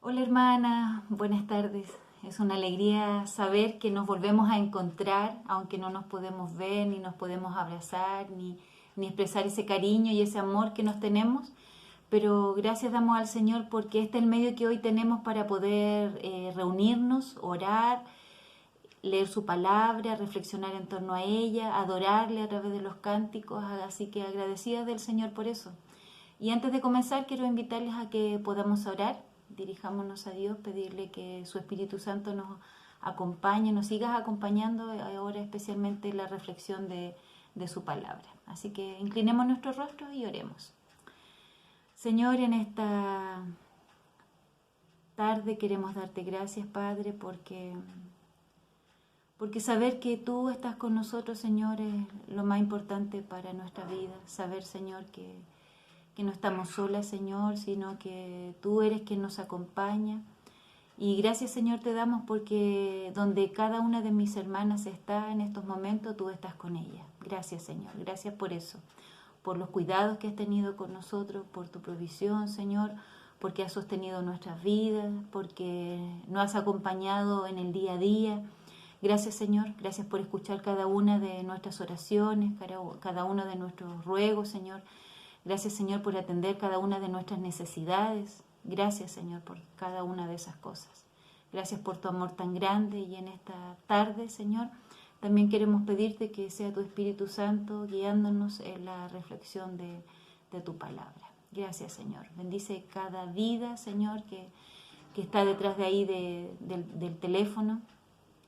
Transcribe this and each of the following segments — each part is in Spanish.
Hola hermana, buenas tardes. Es una alegría saber que nos volvemos a encontrar, aunque no nos podemos ver, ni nos podemos abrazar, ni expresar ese cariño y ese amor que nos tenemos. Pero gracias damos al Señor porque este es el medio que hoy tenemos para poder reunirnos, orar, leer su palabra, reflexionar en torno a ella, adorarle a través de los cánticos. Así que agradecida del Señor por eso. Y antes de comenzar, quiero invitarles a que podamos orar, dirijámonos a Dios, pedirle que su Espíritu Santo nos acompañe, nos siga acompañando ahora especialmente en la reflexión de su palabra. Así que inclinemos nuestros rostros y oremos. Señor, en esta tarde queremos darte gracias, Padre, porque saber que tú estás con nosotros, Señor, es lo más importante para nuestra vida. Saber, Señor, que no estamos solas, Señor, sino que tú eres quien nos acompaña. Y gracias, Señor, te damos porque donde cada una de mis hermanas está en estos momentos, tú estás con ella. Gracias, Señor. Gracias por eso, por los cuidados que has tenido con nosotros, por tu provisión, Señor, porque has sostenido nuestras vidas, porque nos has acompañado en el día a día. Gracias, Señor. Gracias por escuchar cada una de nuestras oraciones, cada uno de nuestros ruegos, Señor. Gracias, Señor, por atender cada una de nuestras necesidades. Gracias, Señor, por cada una de esas cosas. Gracias por tu amor tan grande y en esta tarde, Señor, también queremos pedirte que sea tu Espíritu Santo guiándonos en la reflexión de tu palabra. Gracias, Señor. Bendice cada vida, Señor, que está detrás de ahí del teléfono.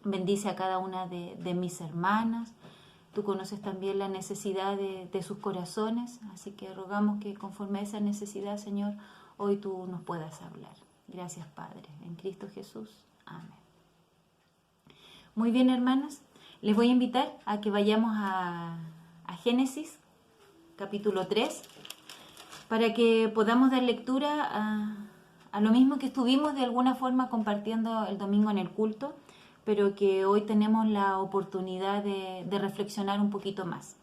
Bendice a cada una de mis hermanas. Tú conoces también la necesidad de sus corazones, así que rogamos que conforme a esa necesidad, Señor, hoy tú nos puedas hablar. Gracias, Padre. En Cristo Jesús. Amén. Muy bien, hermanas. Les voy a invitar a que vayamos a Génesis, capítulo 3, para que podamos dar lectura a lo mismo que estuvimos de alguna forma compartiendo el domingo en el culto, pero que hoy tenemos la oportunidad de reflexionar un poquito más.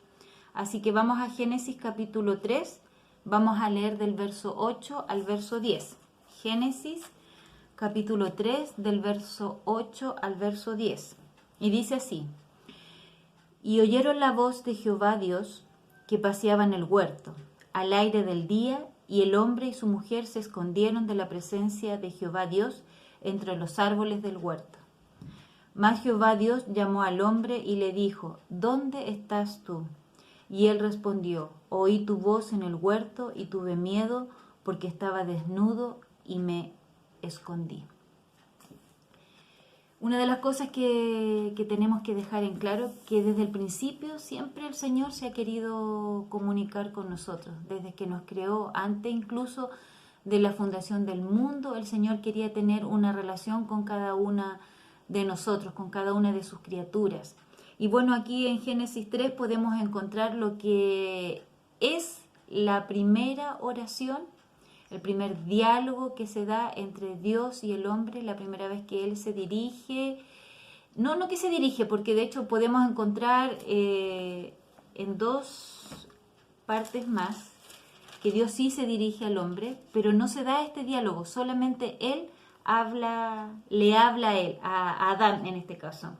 Así que vamos a Génesis capítulo 3, vamos a leer del verso 8 al verso 10. Génesis capítulo 3 del verso 8 al verso 10. Y dice así: Y oyeron la voz de Jehová Dios que paseaba en el huerto, al aire del día, y el hombre y su mujer se escondieron de la presencia de Jehová Dios entre los árboles del huerto. Mas Jehová Dios llamó al hombre y le dijo: ¿Dónde estás tú? Y él respondió: Oí tu voz en el huerto y tuve miedo porque estaba desnudo y me escondí. Una de las cosas que tenemos que dejar en claro, que desde el principio siempre el Señor se ha querido comunicar con nosotros, desde que nos creó, antes incluso de la fundación del mundo, el Señor quería tener una relación con cada una de nosotros, con cada una de sus criaturas. Y bueno, aquí en Génesis 3 podemos encontrar lo que es la primera oración, el primer diálogo que se da entre Dios y el hombre, la primera vez que Él se dirige, no que se dirige, porque de hecho podemos encontrar en dos partes más que Dios sí se dirige al hombre, pero no se da este diálogo, solamente Él le habla a él, a Adán en este caso.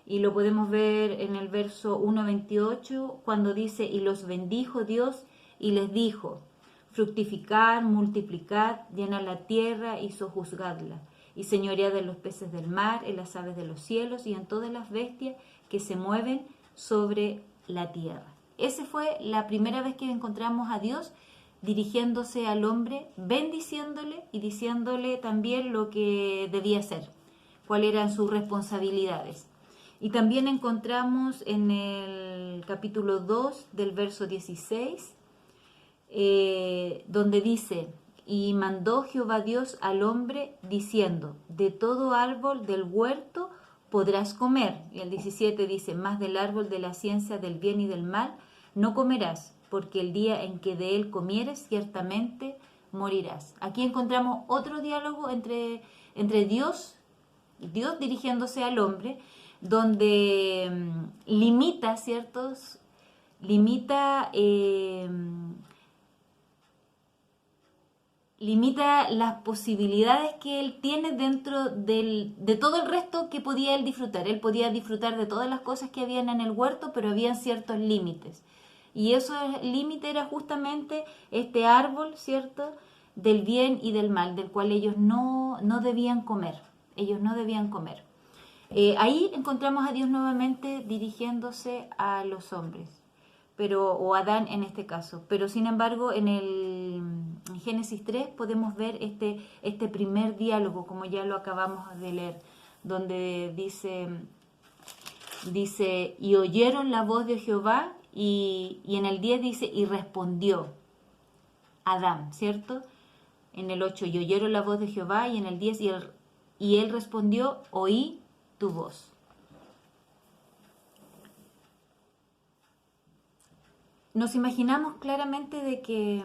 Y lo podemos ver en el verso 1:28, cuando dice: Y los bendijo Dios y les dijo: Fructificad, multiplicad, llenad la tierra y sojuzgadla, y señoread de los peces del mar, en las aves de los cielos y en todas las bestias que se mueven sobre la tierra. Esa fue la primera vez que encontramos a Dios dirigiéndose al hombre, bendiciéndole y diciéndole también lo que debía hacer, cuáles eran sus responsabilidades. Y también encontramos en el capítulo 2 del verso 16, donde dice: Y mandó Jehová Dios al hombre diciendo: De todo árbol del huerto podrás comer. Y el 17 dice: Mas del árbol de la ciencia del bien y del mal no comerás, porque el día en que de él comieres ciertamente morirás. Aquí encontramos otro diálogo entre Dios dirigiéndose al hombre, donde limita, ¿ciertos? Limita limita las posibilidades que él tiene dentro de todo el resto que podía él disfrutar. Él podía disfrutar de todas las cosas que habían en el huerto, pero habían ciertos límites. Y ese límite era justamente este árbol, ¿cierto?, del bien y del mal, del cual ellos no debían comer. Ellos no debían comer. Ahí encontramos a Dios nuevamente dirigiéndose a los hombres, o Adán en este caso. Pero sin embargo, en Génesis 3 podemos ver este primer diálogo, como ya lo acabamos de leer, donde dice, y oyeron la voz de Jehová, y en el 10 dice, y respondió Adán, ¿cierto? En el 8, y oyeron la voz de Jehová, y en el 10, y él respondió, oí tu voz. Nos imaginamos claramente de que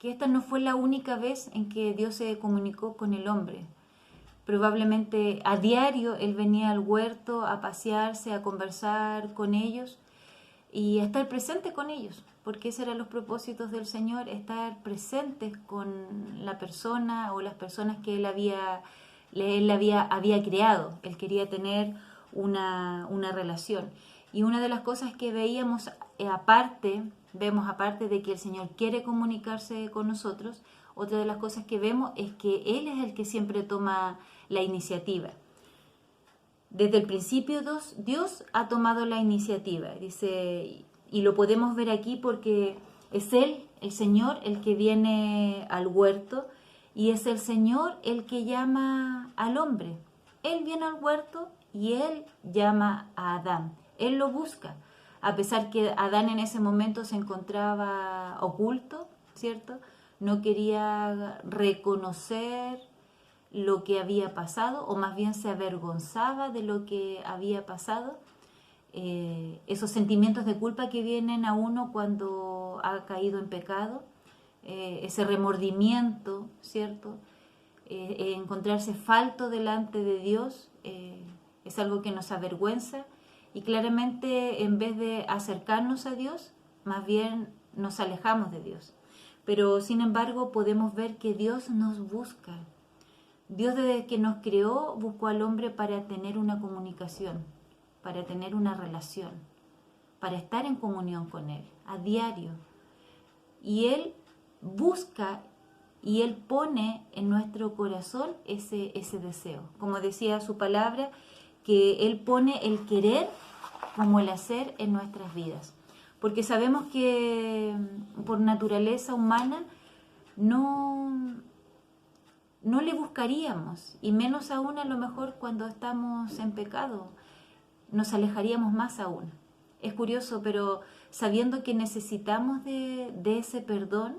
esta no fue la única vez en que Dios se comunicó con el hombre. Probablemente a diario él venía al huerto a pasearse, a conversar con ellos y a estar presente con ellos, porque esos eran los propósitos del Señor, estar presentes con la persona o las personas que él había creado. Él quería tener una relación. Y una de las cosas que veíamos vemos aparte de que el Señor quiere comunicarse con nosotros, otra de las cosas que vemos es que Él es el que siempre toma la iniciativa. Desde el principio Dios ha tomado la iniciativa, dice, y lo podemos ver aquí porque es Él, el Señor, el que viene al huerto, y es el Señor el que llama al hombre. Él viene al huerto y Él llama a Adán. Él lo busca, a pesar que Adán en ese momento se encontraba oculto, ¿cierto? No quería reconocer lo que había pasado, o más bien se avergonzaba de lo que había pasado. Esos sentimientos de culpa que vienen a uno cuando ha caído en pecado, ese remordimiento, ¿cierto? Encontrarse falto delante de Dios es algo que nos avergüenza, y claramente en vez de acercarnos a Dios, más bien nos alejamos de Dios. Pero sin embargo podemos ver que Dios nos busca. Dios, desde que nos creó, buscó al hombre para tener una comunicación, para tener una relación, para estar en comunión con Él a diario. Y Él busca y Él pone en nuestro corazón ese deseo. Como decía su palabra, que Él pone el querer como el hacer en nuestras vidas. Porque sabemos que por naturaleza humana no le buscaríamos, y menos aún a lo mejor cuando estamos en pecado, nos alejaríamos más aún. Es curioso, pero sabiendo que necesitamos de ese perdón,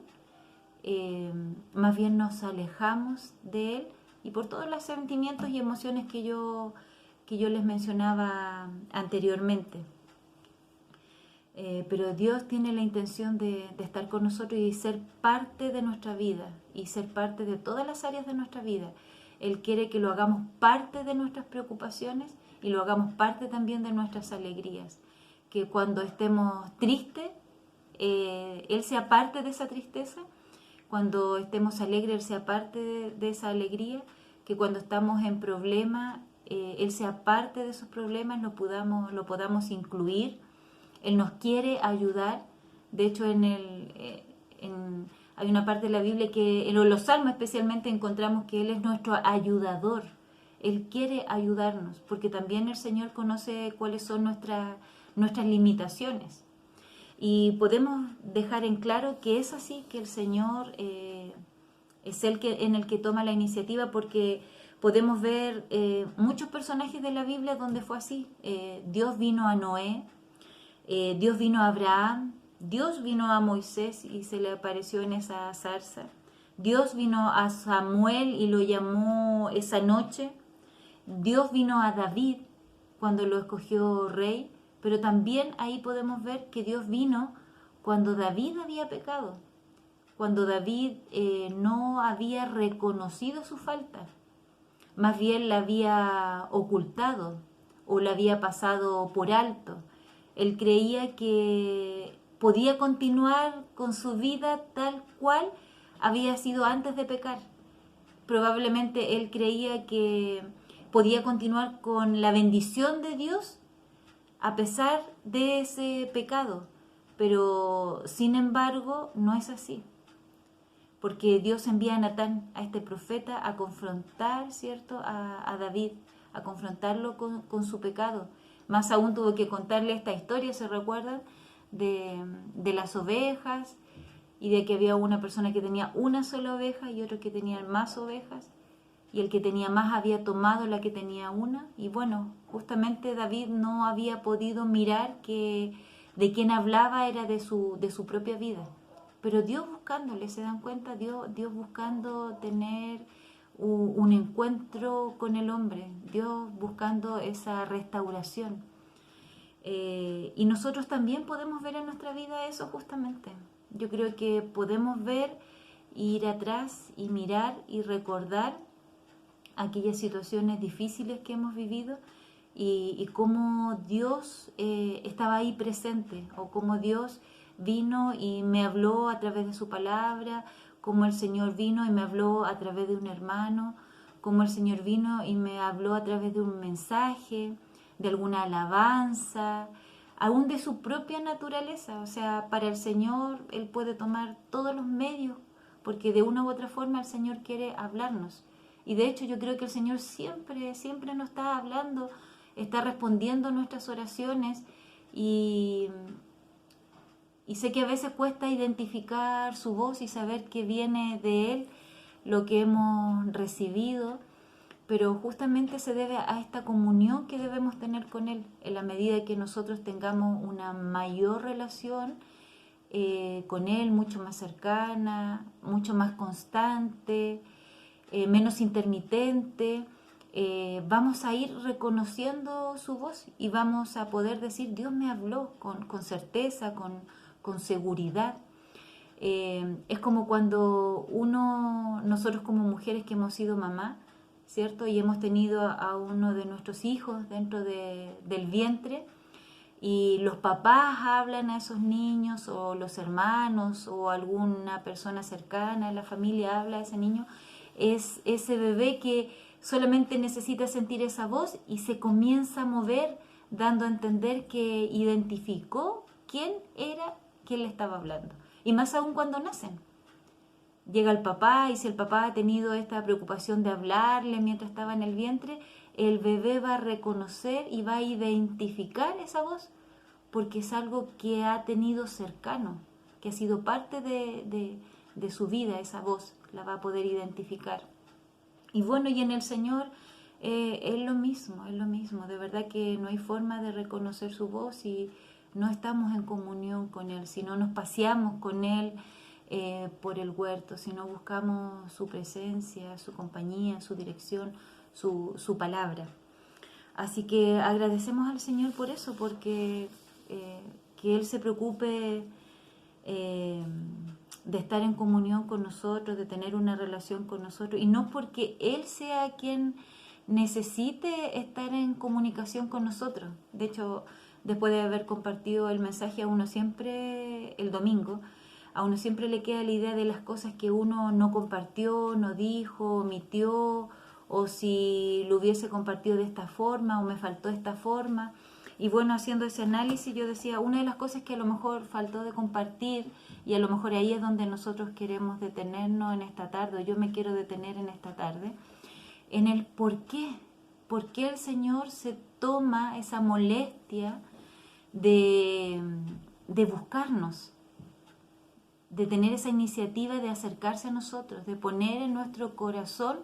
más bien nos alejamos de Él, y por todos los sentimientos y emociones que yo les mencionaba anteriormente. Pero Dios tiene la intención de estar con nosotros y ser parte de nuestra vida, y ser parte de todas las áreas de nuestra vida. Él quiere que lo hagamos parte de nuestras preocupaciones y lo hagamos parte también de nuestras alegrías. Que cuando estemos tristes, Él sea parte de esa tristeza. Cuando estemos alegres, Él sea parte de esa alegría. Que cuando estamos en problemas, Él sea parte de esos problemas, lo podamos incluir. Él nos quiere ayudar. De hecho, hay una parte de la Biblia que en los Salmos especialmente encontramos que Él es nuestro ayudador. Él quiere ayudarnos, porque también el Señor conoce cuáles son nuestras limitaciones. Y podemos dejar en claro que es así, que el Señor es en el que toma la iniciativa, porque podemos ver muchos personajes de la Biblia donde fue así. Dios vino a Noé, Dios vino a Abraham, Dios vino a Moisés y se le apareció en esa zarza. Dios vino a Samuel y lo llamó esa noche. Dios vino a David cuando lo escogió rey, pero también ahí podemos ver que Dios vino cuando David había pecado, cuando David no había reconocido su falta, más bien la había ocultado o la había pasado por alto. Él creía que podía continuar con su vida tal cual había sido antes de pecar. Probablemente él creía que podía continuar con la bendición de Dios a pesar de ese pecado, pero sin embargo no es así, porque Dios envía a Natán, a este profeta, a confrontar, ¿cierto?, a David, a confrontarlo con su pecado. Más aún tuvo que contarle esta historia, ¿se recuerdan? De las ovejas, y de que había una persona que tenía una sola oveja y otro que tenía más ovejas, y el que tenía más había tomado la que tenía una. Y bueno, justamente David no había podido mirar que de quien hablaba era de su propia vida. Pero Dios buscándole, ¿se dan cuenta? Dios buscando tener un encuentro con el hombre, Dios buscando esa restauración. Y nosotros también podemos ver en nuestra vida eso justamente. Yo creo que podemos ver, ir atrás y mirar y recordar aquellas situaciones difíciles que hemos vivido y cómo Dios estaba ahí presente, o cómo Dios vino y me habló a través de su palabra, cómo el Señor vino y me habló a través de un hermano, cómo el Señor vino y me habló a través de un mensaje, de alguna alabanza, aún de su propia naturaleza. O sea, para el Señor Él puede tomar todos los medios, porque de una u otra forma el Señor quiere hablarnos. Y de hecho yo creo que el Señor siempre nos está hablando, está respondiendo nuestras oraciones, y sé que a veces cuesta identificar su voz y saber que viene de Él lo que hemos recibido, pero justamente se debe a esta comunión que debemos tener con Él. En la medida que nosotros tengamos una mayor relación con Él, mucho más cercana, mucho más constante, menos intermitente, vamos a ir reconociendo su voz y vamos a poder decir: Dios me habló con certeza, con seguridad. Es como cuando nosotros como mujeres que hemos sido mamá, ¿cierto? Y hemos tenido a uno de nuestros hijos dentro del vientre, y los papás hablan a esos niños, o los hermanos, o alguna persona cercana de la familia habla a ese niño. Es ese bebé que solamente necesita sentir esa voz y se comienza a mover, dando a entender que identificó quién era quien le estaba hablando. Y más aún cuando nacen. Llega el papá, y si el papá ha tenido esta preocupación de hablarle mientras estaba en el vientre, el bebé va a reconocer y va a identificar esa voz, porque es algo que ha tenido cercano, que ha sido parte de su vida. Esa voz la va a poder identificar. Y bueno, y en el Señor es lo mismo, de verdad que no hay forma de reconocer su voz si no estamos en comunión con Él, si no nos paseamos con Él por el huerto, si no buscamos su presencia, su compañía, su dirección, su palabra. Así que agradecemos al Señor por eso, porque que Él se preocupe de estar en comunión con nosotros, de tener una relación con nosotros, y no porque Él sea quien necesite estar en comunicación con nosotros. De hecho, después de haber compartido el mensaje, a uno siempre, el domingo, a uno siempre le queda la idea de las cosas que uno no compartió, no dijo, omitió, o si lo hubiese compartido de esta forma o me faltó esta forma. Y bueno, haciendo ese análisis yo decía, una de las cosas que a lo mejor faltó de compartir, y a lo mejor ahí es donde nosotros queremos detenernos en esta tarde, o yo me quiero detener en esta tarde, en el por qué. ¿Por qué el Señor se toma esa molestia de buscarnos, de tener esa iniciativa de acercarse a nosotros, de poner en nuestro corazón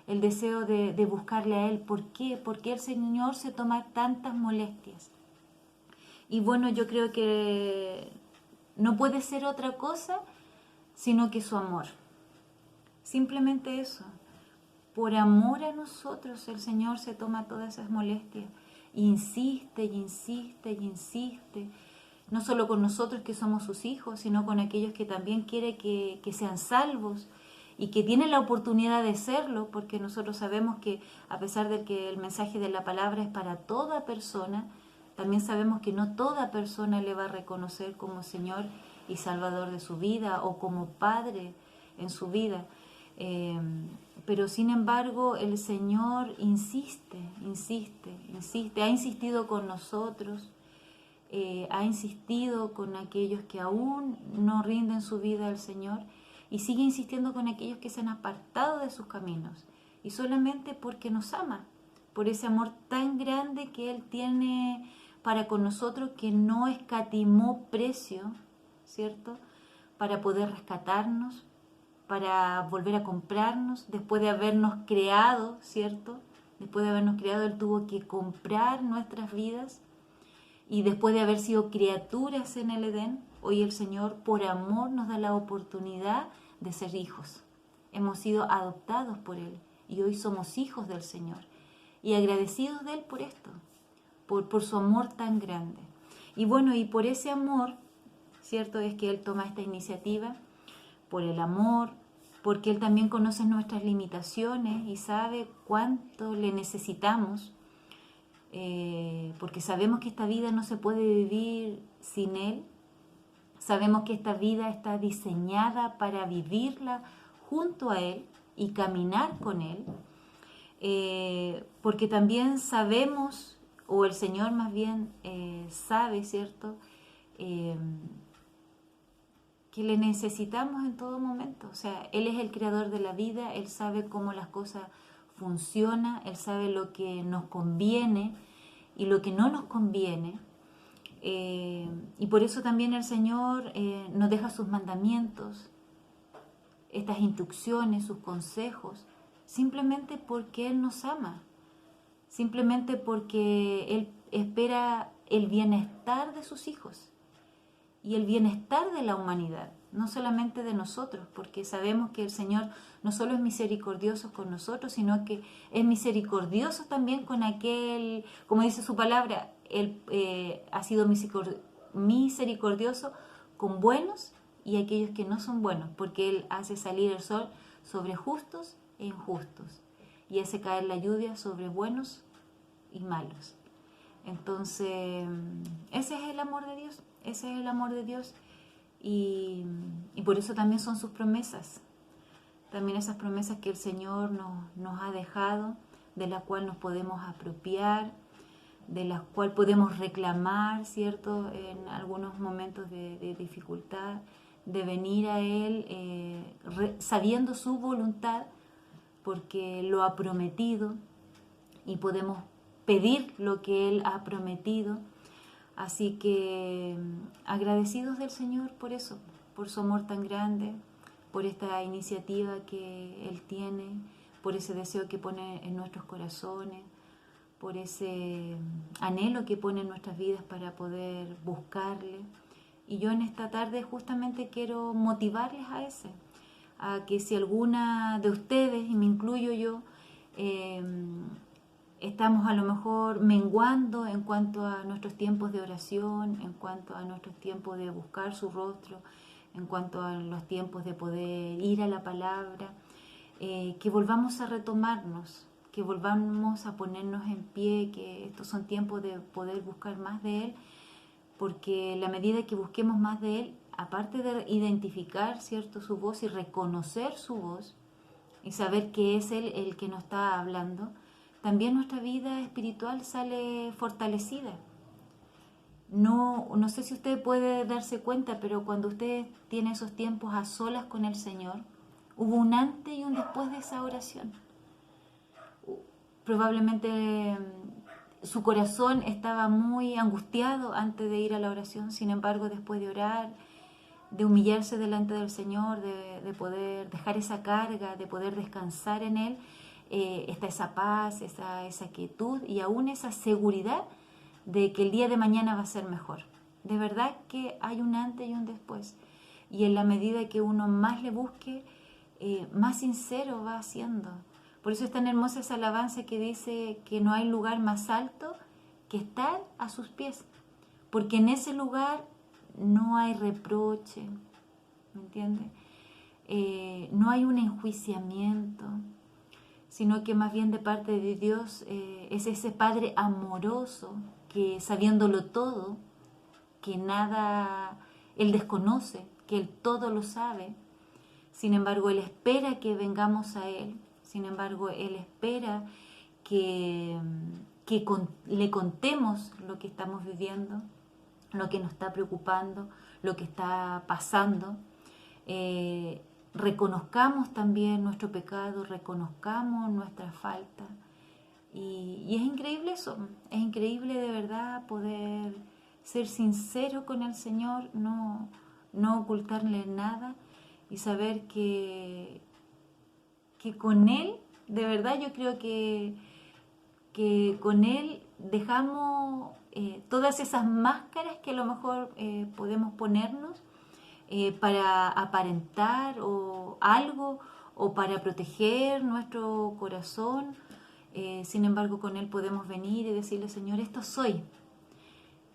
el deseo de buscarle a Él? ¿Por qué? ¿Por qué el Señor se toma tantas molestias? Y bueno, yo creo que no puede ser otra cosa sino que su amor. Simplemente eso. Por amor a nosotros el Señor se toma todas esas molestias. Insiste y insiste y insiste. No solo con nosotros que somos sus hijos, sino con aquellos que también quiere que sean salvos y que tienen la oportunidad de serlo, porque nosotros sabemos que a pesar de que el mensaje de la palabra es para toda persona, también sabemos que no toda persona le va a reconocer como Señor y Salvador de su vida, o como Padre en su vida. Pero sin embargo el Señor insiste, ha insistido con nosotros, ha insistido con aquellos que aún no rinden su vida al Señor y sigue insistiendo con aquellos que se han apartado de sus caminos, y solamente porque nos ama, por ese amor tan grande que Él tiene para con nosotros, que no escatimó precio, ¿cierto?, para poder rescatarnos, para volver a comprarnos, después de habernos creado, ¿cierto? Después de habernos creado, Él tuvo que comprar nuestras vidas, y después de haber sido criaturas en el Edén, hoy el Señor por amor nos da la oportunidad de ser hijos. Hemos sido adoptados por Él y hoy somos hijos del Señor, y agradecidos de Él por esto, por su amor tan grande. Y bueno, y por ese amor, ¿cierto?, es que Él toma esta iniciativa, por el amor, porque Él también conoce nuestras limitaciones y sabe cuánto le necesitamos, porque sabemos que esta vida no se puede vivir sin Él, sabemos que esta vida está diseñada para vivirla junto a Él y caminar con Él, porque también sabemos, o el Señor más bien sabe, ¿cierto?, que le necesitamos en todo momento. O sea, Él es el creador de la vida, Él sabe cómo las cosas funcionan, Él sabe lo que nos conviene y lo que no nos conviene. Y por eso también el Señor nos deja sus mandamientos, estas instrucciones, sus consejos, simplemente porque Él nos ama, simplemente porque Él espera el bienestar de sus hijos y el bienestar de la humanidad, no solamente de nosotros, porque sabemos que el Señor no solo es misericordioso con nosotros, sino que es misericordioso también con aquel, como dice su palabra, Él ha sido misericordioso con buenos y aquellos que no son buenos, porque Él hace salir el sol sobre justos e injustos y hace caer la lluvia sobre buenos y malos. Entonces, ese es el amor de Dios, ese es el amor de Dios, y por eso también son sus promesas, también esas promesas que el Señor nos ha dejado, de las cuales nos podemos apropiar, de las cuales podemos reclamar, ¿cierto?, en algunos momentos de dificultad, de venir a Él sabiendo su voluntad, porque lo ha prometido, y podemos pedir lo que Él ha prometido. Así que agradecidos del Señor por eso, por su amor tan grande, por esta iniciativa que Él tiene, por ese deseo que pone en nuestros corazones, por ese anhelo que pone en nuestras vidas para poder buscarle. Y yo en esta tarde justamente quiero motivarles a que si alguna de ustedes, y me incluyo yo, estamos a lo mejor menguando en cuanto a nuestros tiempos de oración, en cuanto a nuestros tiempos de buscar su rostro, en cuanto a los tiempos de poder ir a la palabra, que volvamos a retomarnos, que volvamos a ponernos en pie, que estos son tiempos de poder buscar más de Él, porque la medida que busquemos más de Él, aparte de identificar, ¿cierto?, su voz y reconocer su voz y saber que es Él el que nos está hablando, también nuestra vida espiritual sale fortalecida. No sé si usted puede darse cuenta, pero cuando usted tiene esos tiempos a solas con el Señor, hubo un antes y un después de esa oración. Probablemente su corazón estaba muy angustiado antes de ir a la oración, sin embargo, después de orar, de humillarse delante del Señor, de poder dejar esa carga, de poder descansar en Él, está esa paz, esa quietud y aún esa seguridad de que el día de mañana va a ser mejor. De verdad que hay un antes y un después. Y en la medida que uno más le busque, más sincero va haciendo. Por eso es tan hermosa esa alabanza que dice que no hay lugar más alto que estar a sus pies. Porque en ese lugar no hay reproche, ¿me entiendes? No hay un enjuiciamiento, sino que más bien de parte de Dios es ese Padre amoroso que, sabiéndolo todo, que nada Él desconoce, que Él todo lo sabe, Sin embargo, Él espera que vengamos a Él. Sin embargo, Él espera que le contemos lo que estamos viviendo, lo que nos está preocupando, lo que está pasando. Reconozcamos también nuestro pecado, reconozcamos nuestra falta. Y es increíble eso, es increíble de verdad poder ser sincero con el Señor, no ocultarle nada y saber que con Él, de verdad yo creo que con Él dejamos todas esas máscaras que a lo mejor podemos ponernos para aparentar o algo o para proteger nuestro corazón. Sin embargo, con Él podemos venir y decirle, Señor, esto soy.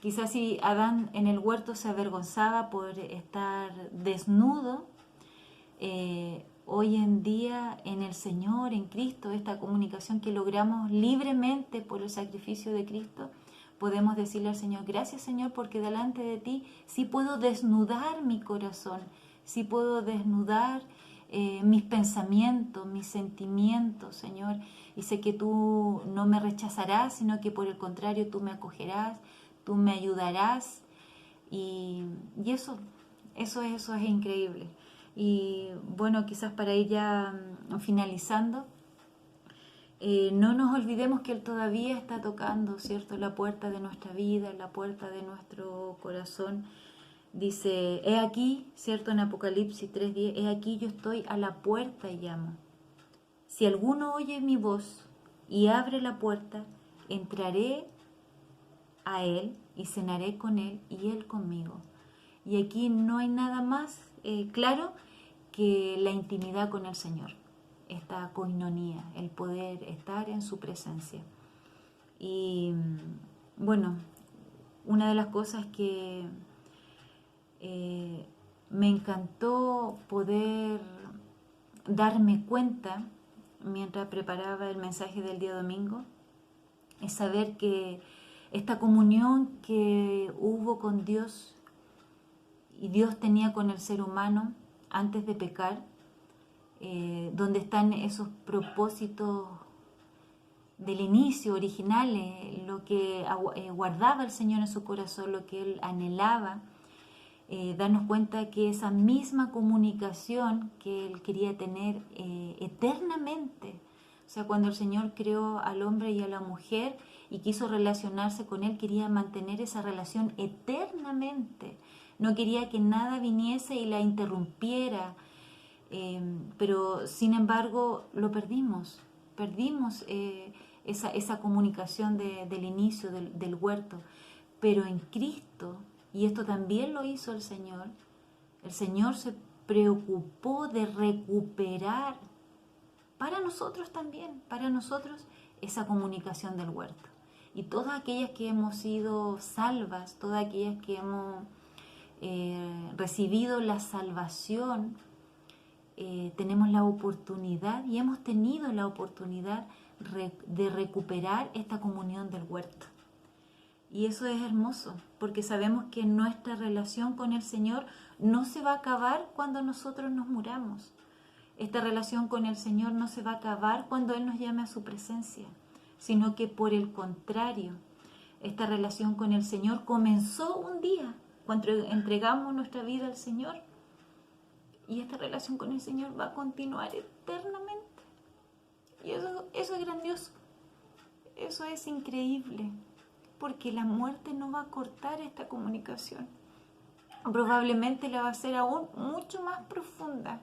Quizás si Adán en el huerto se avergonzaba por estar desnudo, hoy en día en el Señor, en Cristo, esta comunicación que logramos libremente por el sacrificio de Cristo, podemos decirle al Señor, gracias Señor, porque delante de ti sí puedo desnudar mi corazón, sí puedo desnudar mis pensamientos, mis sentimientos, Señor, y sé que tú no me rechazarás, sino que por el contrario tú me acogerás, tú me ayudarás, y eso es increíble. Y bueno, quizás para ir ya finalizando, no nos olvidemos que Él todavía está tocando, ¿cierto?, la puerta de nuestra vida, la puerta de nuestro corazón. Dice, he aquí, ¿cierto?, en Apocalipsis 3:10, he aquí yo estoy a la puerta y llamo. Si alguno oye mi voz y abre la puerta, entraré a Él y cenaré con Él y Él conmigo. Y aquí no hay nada más claro que la intimidad con el Señor, esta coinonía, el poder estar en su presencia. Y bueno, una de las cosas que me encantó poder darme cuenta mientras preparaba el mensaje del día domingo es saber que esta comunión que hubo con Dios y Dios tenía con el ser humano antes de pecar, donde están esos propósitos del inicio, originales, lo que guardaba el Señor en su corazón, lo que Él anhelaba, darnos cuenta que esa misma comunicación que Él quería tener eternamente, o sea, cuando el Señor creó al hombre y a la mujer y quiso relacionarse con Él, quería mantener esa relación eternamente, no quería que nada viniese y la interrumpiera, pero sin embargo lo perdimos esa comunicación del inicio del huerto, pero en Cristo, y esto también lo hizo el Señor se preocupó de recuperar para nosotros también, para nosotros esa comunicación del huerto. Y todas aquellas que hemos sido salvas, todas aquellas que hemos recibido la salvación, tenemos la oportunidad y hemos tenido la oportunidad de recuperar esta comunión del huerto. Y eso es hermoso, porque sabemos que nuestra relación con el Señor no se va a acabar cuando nosotros nos muramos. Esta relación con el Señor no se va a acabar cuando Él nos llame a su presencia, sino que por el contrario, esta relación con el Señor comenzó un día cuando entregamos nuestra vida al Señor. Y esta relación con el Señor va a continuar eternamente. Y eso es grandioso. Eso es increíble. Porque la muerte no va a cortar esta comunicación. Probablemente la va a hacer aún mucho más profunda.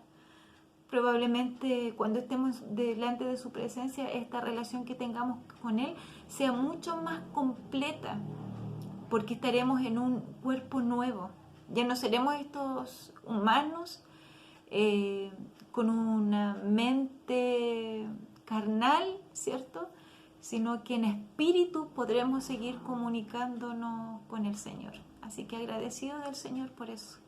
Probablemente cuando estemos delante de su presencia, esta relación que tengamos con Él sea mucho más completa. Porque estaremos en un cuerpo nuevo. Ya no seremos estos humanos con una mente carnal, ¿cierto?, sino que en espíritu podremos seguir comunicándonos con el Señor. Así que agradecido del Señor por eso,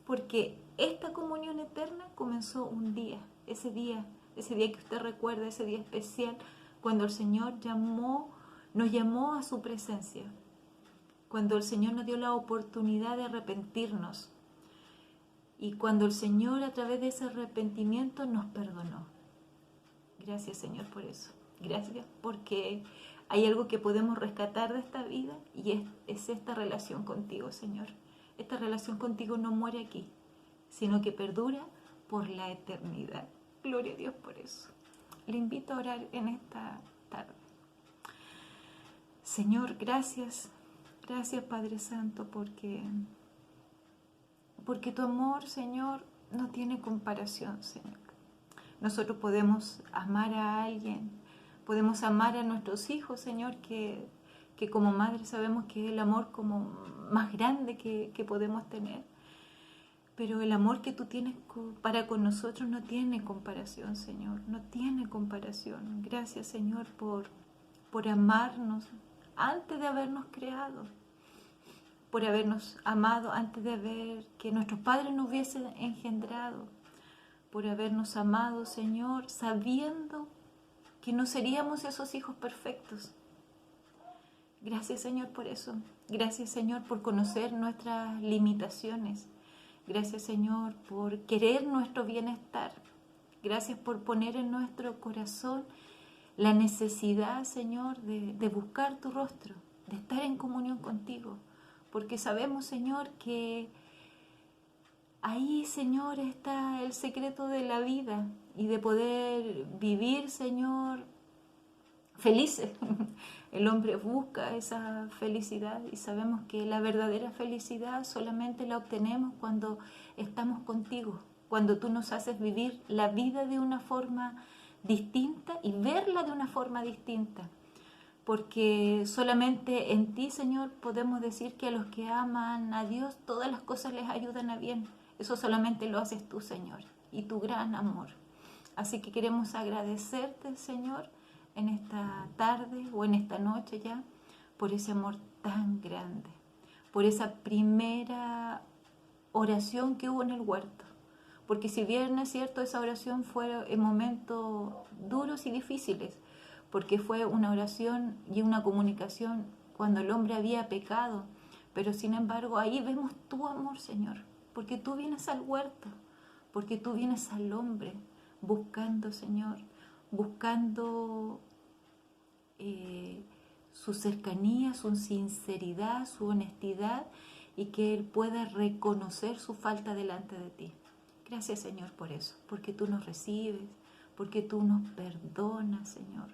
porque esta comunión eterna comenzó un día, ese día que usted recuerda, ese día especial, cuando el Señor nos llamó a su presencia, cuando el Señor nos dio la oportunidad de arrepentirnos. Y cuando el Señor, a través de ese arrepentimiento, nos perdonó. Gracias, Señor, por eso. Gracias porque hay algo que podemos rescatar de esta vida y es esta relación contigo, Señor. Esta relación contigo no muere aquí, sino que perdura por la eternidad. Gloria a Dios por eso. Le invito a orar en esta tarde. Señor, gracias. Gracias, Padre Santo, porque tu amor, Señor, no tiene comparación, Señor. Nosotros podemos amar a alguien, podemos amar a nuestros hijos, Señor, que como madre sabemos que es el amor como más grande que podemos tener. Pero el amor que tú tienes para con nosotros no tiene comparación, Señor, no tiene comparación. Gracias, Señor, por amarnos antes de habernos creado, por habernos amado antes de que nuestros padres nos hubiesen engendrado, por habernos amado, Señor, sabiendo que no seríamos esos hijos perfectos. Gracias, Señor, por eso. Gracias, Señor, por conocer nuestras limitaciones. Gracias, Señor, por querer nuestro bienestar. Gracias por poner en nuestro corazón la necesidad, Señor, de buscar tu rostro, de estar en comunión contigo. Porque sabemos, Señor, que ahí, Señor, está el secreto de la vida y de poder vivir, Señor, felices. El hombre busca esa felicidad y sabemos que la verdadera felicidad solamente la obtenemos cuando estamos contigo, cuando tú nos haces vivir la vida de una forma distinta y verla de una forma distinta. Porque solamente en ti, Señor, podemos decir que a los que aman a Dios todas las cosas les ayudan a bien. Eso solamente lo haces tú, Señor, y tu gran amor. Así que queremos agradecerte, Señor, en esta tarde o en esta noche ya, por ese amor tan grande, por esa primera oración que hubo en el huerto. Porque si bien es cierto, esa oración fue en momentos duros y difíciles, porque fue una oración y una comunicación cuando el hombre había pecado, pero sin embargo ahí vemos tu amor, Señor, porque tú vienes al huerto, porque tú vienes al hombre, buscando, Señor, buscando su cercanía, su sinceridad, su honestidad y que Él pueda reconocer su falta delante de ti. Gracias, Señor, por eso, porque tú nos recibes, porque tú nos perdonas, Señor,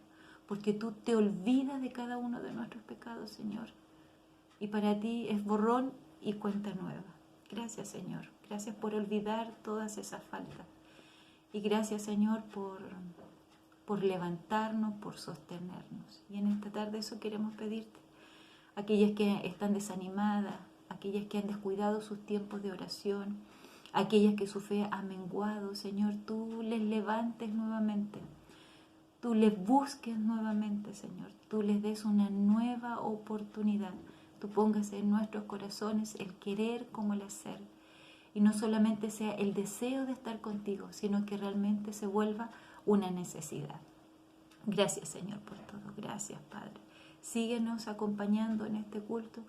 porque tú te olvidas de cada uno de nuestros pecados, Señor, y para ti es borrón y cuenta nueva. Gracias, Señor, gracias por olvidar todas esas faltas y gracias, Señor, por levantarnos, por sostenernos. Y en esta tarde eso queremos pedirte. Aquellas que están desanimadas, aquellas que han descuidado sus tiempos de oración, aquellas que su fe ha menguado, Señor, tú les levantes nuevamente, tú les busques nuevamente, Señor, tú les des una nueva oportunidad, tú pongas en nuestros corazones el querer como el hacer, y no solamente sea el deseo de estar contigo, sino que realmente se vuelva una necesidad. Gracias, Señor, por todo. Gracias, Padre. Síguenos acompañando en este culto.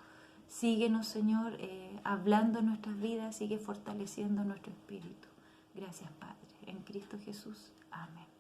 Síguenos, Señor, hablando en nuestras vidas. Sigue fortaleciendo nuestro espíritu. Gracias, Padre. En Cristo Jesús. Amén.